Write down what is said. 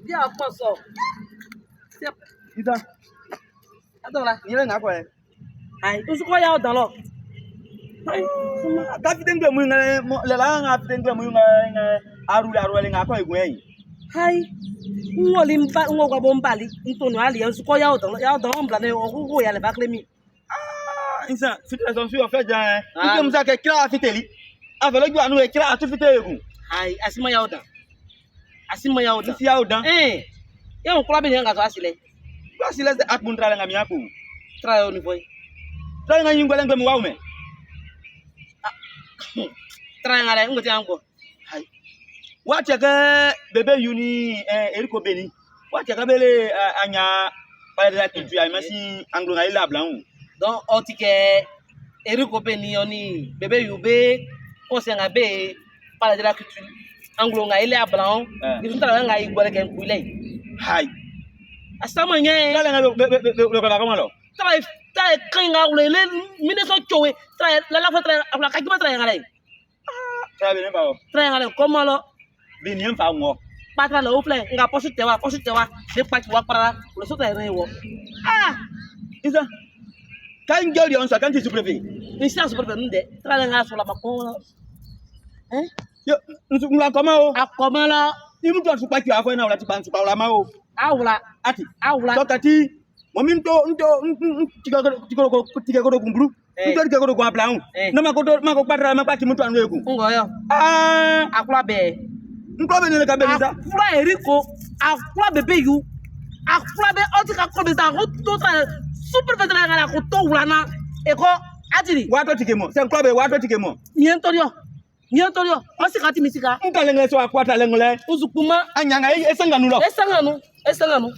Dia apa so? Siap. Ida. Atau lah. Ni nga ko e. Hai, tu suka ya udah lo. Hai. Kapiten gbe mu le la nga kapiten gbe mu nga aru le nga ko egun eyin. Hai. Ngoli mpa ngokwa bombali. Ntono ali ya suka ya udah ombla ne okuko ya le baklemi. Insa, fitela son sur fait jan. Nge musa ke kira fiteli. Avelo ju anu e kira atu fite egun. Hai, asima ya udah. Asima ya udah. Si ya udan. Ya on kula be nga so asile. Ba si le akbun tra nga mi aku. Tra yo ni boy. Tra nga yin gwele ngbe mu wa me. Tra nga le ngoti anko. Hai. Wa cheke bebe yuni eriko beni. Wa cheke bele anya pa de la culture ay masi anglo nga ila blanc. Donc otike eriko beni oni bebe yube konsenga be para de la culture anglo nga ile ablan bisu tara nga igwele ken kuile. Hai. Asama nye La nga lo ko la ko lo. Tra kanga ule le mine so chowe tra la fa tra la ka kiba tra ngale. Tra be ne ba o. Tra ngale comment lo Be ni fa ngo. patra lo ufle nga posu tewa de pati wa para lo so tra rewo. Isa. Kan ngeli on sa kan ti suplever. Ni sa super be nde tra nga so la makon. Yo, nsu ngla ko ma o. Akoma la Ni mu to su pa ki afo na wala ti ban su pa wala ma o. awla Ati. awla So kati mo min to tiga ko kumburu. Nto tiga ko ko plan. Na ma ko patra ma pa ti mu to anu eku. ngoyo akula be Nko be ne ka be sa. akula eriko akula bebe yu akula be otika ko be sa ko to tra super vetra ngala ko to wlana e ko atiri Wa to tike mo. Se nko be wa to tike mo. mientorio masikati misika Nka le nge so akwata le ngule. uzukuma Anya nga e sanga nu lo. esanganu